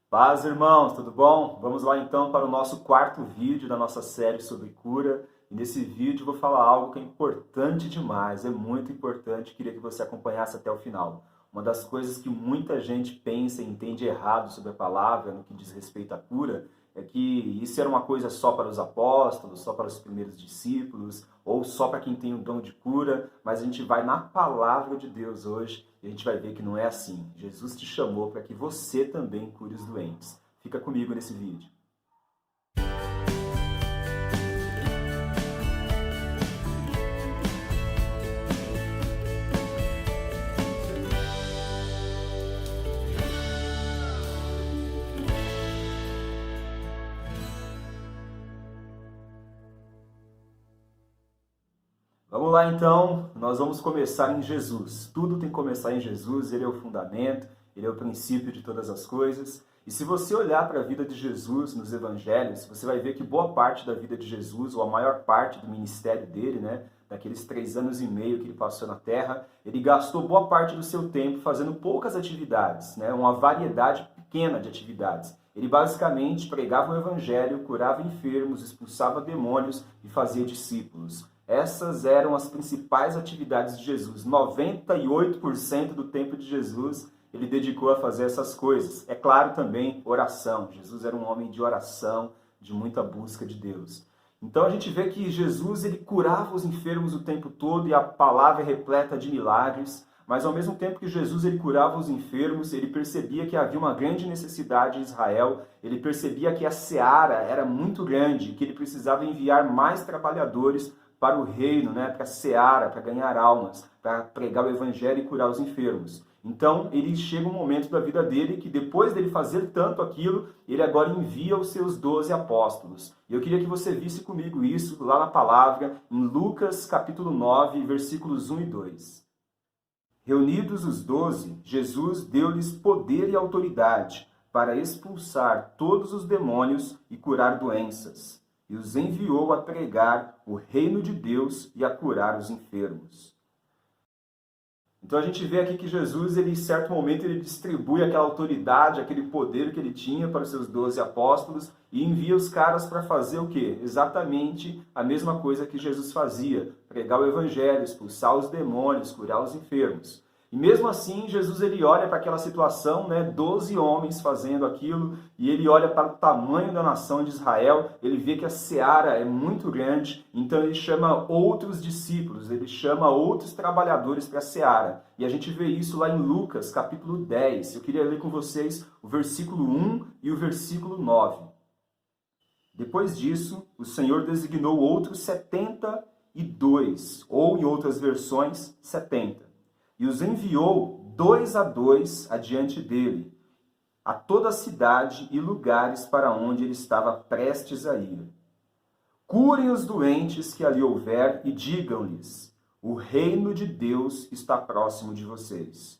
Paz, irmãos, tudo bom? Vamos lá então para o nosso quarto vídeo da nossa série sobre cura. E nesse vídeo eu vou falar algo que é importante demais, é muito importante, queria que você acompanhasse até o final. Uma das coisas que muita gente pensa e entende errado sobre a palavra no que diz respeito à cura é que isso era uma coisa só para os apóstolos, só para os primeiros discípulos, ou só para quem tem o dom de cura, mas a gente vai na palavra de Deus hoje e a gente vai ver que não é assim. Jesus te chamou para que você também cure os doentes. Fica comigo nesse vídeo. Vamos lá então, nós vamos começar em Jesus. Tudo tem que começar em Jesus, Ele é o fundamento, Ele é o princípio de todas as coisas. E se você olhar para a vida de Jesus nos evangelhos, você vai ver que boa parte da vida de Jesus, ou a maior parte do ministério dele, daqueles 3 anos e meio que ele passou na Terra, ele gastou boa parte do seu tempo fazendo poucas atividades, uma variedade pequena de atividades. Ele basicamente pregava o evangelho, curava enfermos, expulsava demônios e fazia discípulos. Essas eram as principais atividades de Jesus. 98% do tempo de Jesus ele dedicou a fazer essas coisas. É claro também oração. Jesus era um homem de oração, de muita busca de Deus. Então a gente vê que Jesus ele curava os enfermos o tempo todo e a palavra é repleta de milagres. Mas ao mesmo tempo que Jesus ele curava os enfermos, ele percebia que havia uma grande necessidade em Israel, ele percebia que a seara era muito grande, que ele precisava enviar mais trabalhadores para o reino, para a seara, para ganhar almas, para pregar o evangelho e curar os enfermos. Então, ele chega um momento da vida dele que depois dele fazer tanto aquilo, ele agora envia os seus 12 apóstolos. E eu queria que você visse comigo isso lá na palavra, em Lucas capítulo 9, versículos 1 e 2. Reunidos os 12, Jesus deu-lhes poder e autoridade para expulsar todos os demônios e curar doenças, e os enviou a pregar o reino de Deus e a curar os enfermos. Então a gente vê aqui que Jesus, em certo momento, ele distribui aquela autoridade, aquele poder que ele tinha para os seus 12 apóstolos e envia os caras para fazer o quê? Exatamente a mesma coisa que Jesus fazia, pregar o evangelho, expulsar os demônios, curar os enfermos. E mesmo assim, Jesus ele olha para aquela situação, 12 homens fazendo aquilo, e ele olha para o tamanho da nação de Israel, ele vê que a seara é muito grande, então ele chama outros discípulos, ele chama outros trabalhadores para a seara. E a gente vê isso lá em Lucas, capítulo 10. Eu queria ler com vocês o versículo 1 e o versículo 9. Depois disso, o Senhor designou outros 72, ou em outras versões, 70. E os enviou 2 a 2 adiante dele, a toda a cidade e lugares para onde ele estava prestes a ir. Curem os doentes que ali houver e digam-lhes: o reino de Deus está próximo de vocês.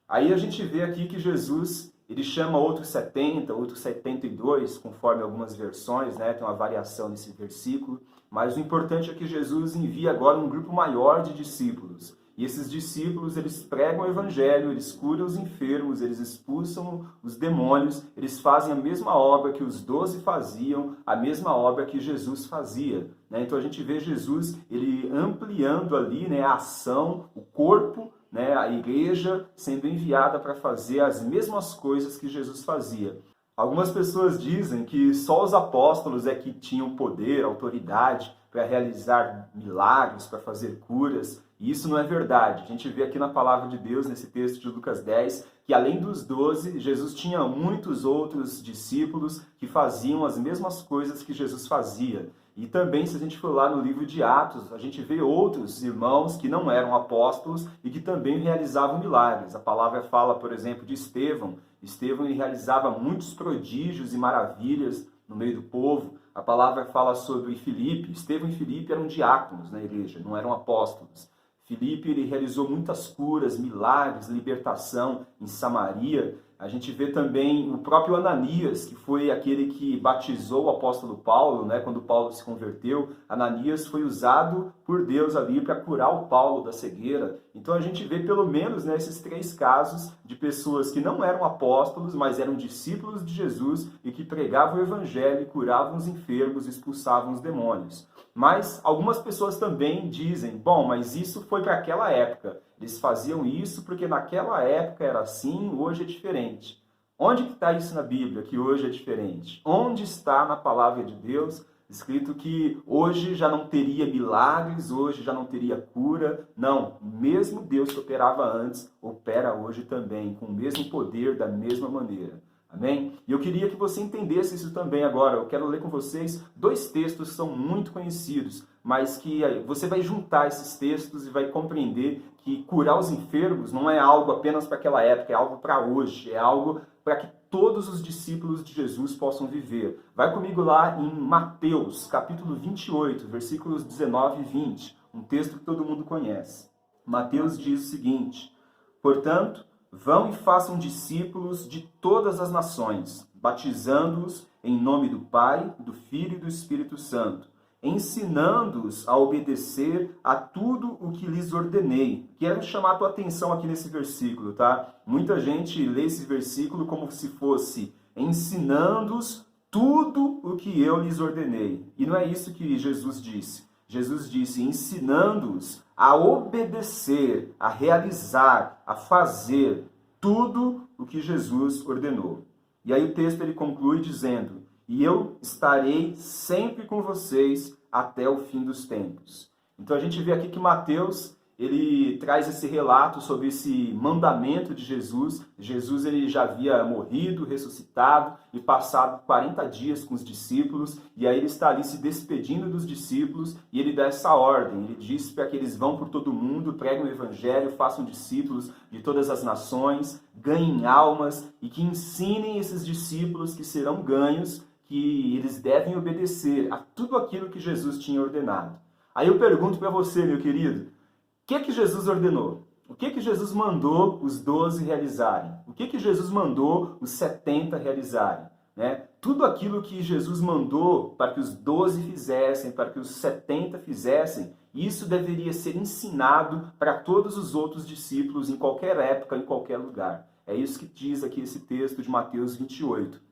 Aí a gente vê aqui que Jesus ele chama outros 70, outros 72, conforme algumas versões, tem uma variação nesse versículo. Mas o importante é que Jesus envia agora um grupo maior de discípulos. E esses discípulos, eles pregam o evangelho, eles curam os enfermos, eles expulsam os demônios, eles fazem a mesma obra que os 12 faziam, a mesma obra que Jesus fazia. Então a gente vê Jesus ele ampliando ali a ação, o corpo, a igreja sendo enviada para fazer as mesmas coisas que Jesus fazia. Algumas pessoas dizem que só os apóstolos é que tinham poder, autoridade para realizar milagres, para fazer curas. E isso não é verdade. A gente vê aqui na palavra de Deus, nesse texto de Lucas 10, que além dos 12, Jesus tinha muitos outros discípulos que faziam as mesmas coisas que Jesus fazia. E também, se a gente for lá no livro de Atos, a gente vê outros irmãos que não eram apóstolos e que também realizavam milagres. A palavra fala, por exemplo, de Estevão. Estevão ele realizava muitos prodígios e maravilhas no meio do povo. A palavra fala sobre Filipe. Estevão e Filipe eram diáconos na igreja, não eram apóstolos. Filipe ele realizou muitas curas, milagres, libertação em Samaria. A gente vê também o próprio Ananias, que foi aquele que batizou o apóstolo Paulo, né, quando Paulo se converteu. Ananias foi usado por Deus ali para curar o Paulo da cegueira. Então a gente vê pelo menos, né, esses 3 casos de pessoas que não eram apóstolos, mas eram discípulos de Jesus e que pregavam o evangelho, curavam os enfermos, expulsavam os demônios. Mas algumas pessoas também dizem, bom, mas isso foi para aquela época. Eles faziam isso porque naquela época era assim, hoje é diferente. Onde que está isso na Bíblia, que hoje é diferente? Onde está na palavra de Deus escrito que hoje já não teria milagres, hoje já não teria cura? Não, mesmo Deus que operava antes, opera hoje também, com o mesmo poder, da mesma maneira. Amém? E eu queria que você entendesse isso também agora. Eu quero ler com vocês 2 textos que são muito conhecidos, mas que você vai juntar esses textos e vai compreender que curar os enfermos não é algo apenas para aquela época, é algo para hoje, é algo para que todos os discípulos de Jesus possam viver. Vai comigo lá em Mateus, capítulo 28, versículos 19 e 20, um texto que todo mundo conhece. Mateus diz o seguinte: portanto, vão e façam discípulos de todas as nações, batizando-os em nome do Pai, do Filho e do Espírito Santo, ensinando-os a obedecer a tudo o que lhes ordenei. Quero chamar a tua atenção aqui nesse versículo, tá? Muita gente lê esse versículo como se fosse ensinando-os tudo o que eu lhes ordenei. E não é isso que Jesus disse. Jesus disse, ensinando-os a obedecer, a realizar, a fazer tudo o que Jesus ordenou. E aí o texto ele conclui dizendo, e eu estarei sempre com vocês até o fim dos tempos. Então a gente vê aqui que Mateus ele traz esse relato sobre esse mandamento de Jesus. Jesus ele já havia morrido, ressuscitado e passado 40 dias com os discípulos. E aí ele está ali se despedindo dos discípulos e ele dá essa ordem. Ele diz para que eles vão por todo mundo, preguem o evangelho, façam discípulos de todas as nações, ganhem almas e que ensinem esses discípulos que serão ganhos, que eles devem obedecer a tudo aquilo que Jesus tinha ordenado. Aí eu pergunto para você, meu querido, o que Jesus ordenou? O que Jesus mandou os 12 realizarem? O que Jesus mandou os 70 realizarem? Né? Tudo aquilo que Jesus mandou para que os 12 fizessem, para que os 70 fizessem, isso deveria ser ensinado para todos os outros discípulos em qualquer época, em qualquer lugar. É isso que diz aqui esse texto de Mateus 28.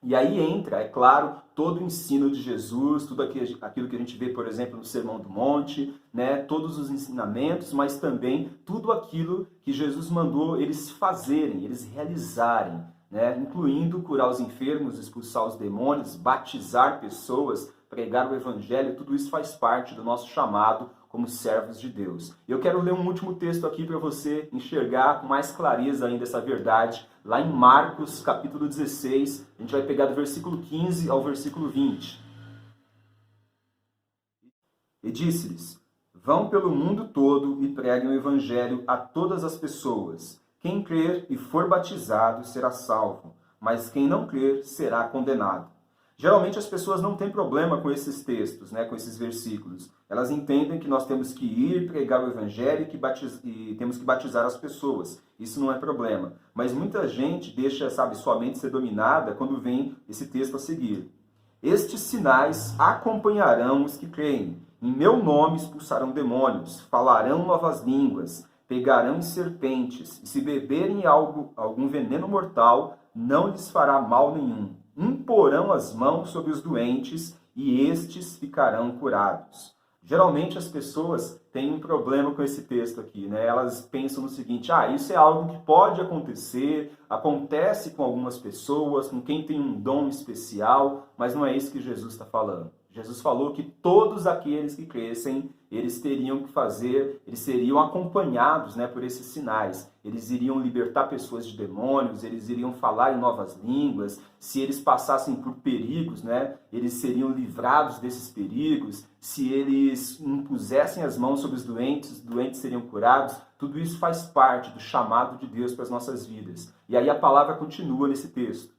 E aí entra, é claro, todo o ensino de Jesus, tudo aquilo que a gente vê, por exemplo, no Sermão do Monte, né? Todos os ensinamentos, mas também tudo aquilo que Jesus mandou eles fazerem, eles realizarem, né? Incluindo curar os enfermos, expulsar os demônios, batizar pessoas, pregar o evangelho, tudo isso faz parte do nosso chamado como servos de Deus. Eu quero ler um último texto aqui para você enxergar com mais clareza ainda essa verdade, lá em Marcos, capítulo 16, a gente vai pegar do versículo 15 ao versículo 20. E disse-lhes, vão pelo mundo todo e preguem o evangelho a todas as pessoas. Quem crer e for batizado será salvo, mas quem não crer será condenado. Geralmente as pessoas não têm problema com esses textos, né, com esses versículos. Elas entendem que nós temos que ir pregar o evangelho e temos que batizar as pessoas. Isso não é problema. Mas muita gente deixa, sua mente ser dominada quando vem esse texto a seguir. Estes sinais acompanharão os que creem. Em meu nome expulsarão demônios, falarão novas línguas, pegarão em serpentes, e se beberem algum veneno mortal, não lhes fará mal nenhum. Imporão as mãos sobre os doentes e estes ficarão curados. Geralmente as pessoas têm um problema com esse texto aqui, né? Elas pensam no seguinte, isso é algo que pode acontecer, acontece com algumas pessoas, com quem tem um dom especial, mas não é isso que Jesus está falando. Jesus falou que todos aqueles que crescem, eles teriam que fazer, eles seriam acompanhados, né, por esses sinais. Eles iriam libertar pessoas de demônios, eles iriam falar em novas línguas. Se eles passassem por perigos, né, eles seriam livrados desses perigos. Se eles impusessem as mãos sobre os doentes seriam curados. Tudo isso faz parte do chamado de Deus para as nossas vidas. E aí a palavra continua nesse texto.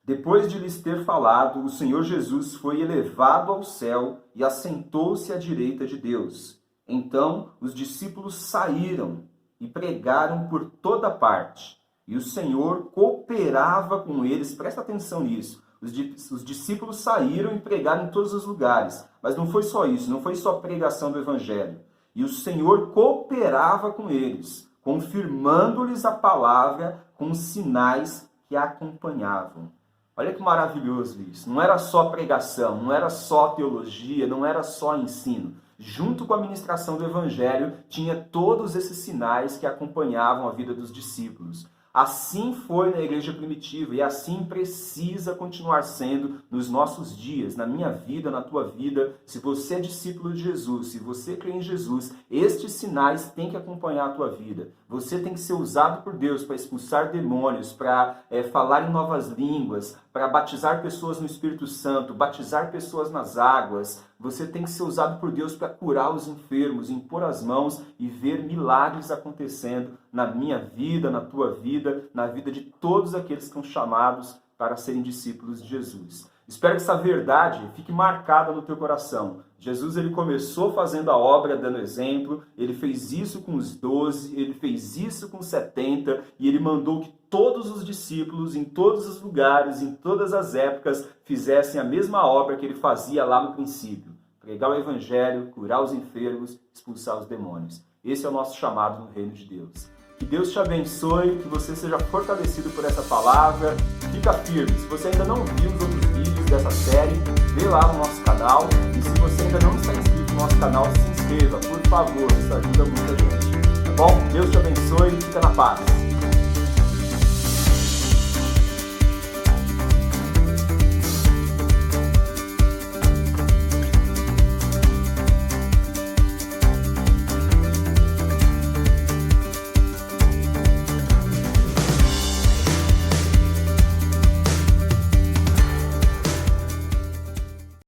Depois de lhes ter falado, o Senhor Jesus foi elevado ao céu e assentou-se à direita de Deus. Então os discípulos saíram e pregaram por toda parte, E o Senhor cooperava com eles, presta atenção nisso. Os discípulos saíram e pregaram em todos os lugares. Mas não foi só isso, não foi só pregação do Evangelho. E o Senhor cooperava com eles, confirmando-lhes a palavra com os sinais que a acompanhavam. Olha que maravilhoso isso. Não era só pregação, não era só teologia, não era só ensino. Junto com a ministração do Evangelho, tinha todos esses sinais que acompanhavam a vida dos discípulos. Assim foi na igreja primitiva e assim precisa continuar sendo nos nossos dias, na minha vida, na tua vida. Se você é discípulo de Jesus, se você crê em Jesus, estes sinais têm que acompanhar a tua vida. Você tem que ser usado por Deus para expulsar demônios, para falar em novas línguas, para batizar pessoas no Espírito Santo, batizar pessoas nas águas. Você tem que ser usado por Deus para curar os enfermos, impor as mãos e ver milagres acontecendo na minha vida, na tua vida, na vida de todos aqueles que estão chamados para serem discípulos de Jesus. Espero que essa verdade fique marcada no teu coração. Jesus ele começou fazendo a obra, dando exemplo, ele fez isso com os 12, ele fez isso com os 70 e ele mandou que todos os discípulos, em todos os lugares, em todas as épocas, fizessem a mesma obra que ele fazia lá no princípio. Pregar o Evangelho, curar os enfermos, expulsar os demônios. Esse é o nosso chamado no reino de Deus. Que Deus te abençoe, que você seja fortalecido por essa palavra. Fica firme. Se você ainda não viu os outros vídeos dessa série, vê lá no nosso canal. E se você ainda não está inscrito no nosso canal, se inscreva, por favor. Isso ajuda muita gente. Tá bom? Deus te abençoe e fica na paz.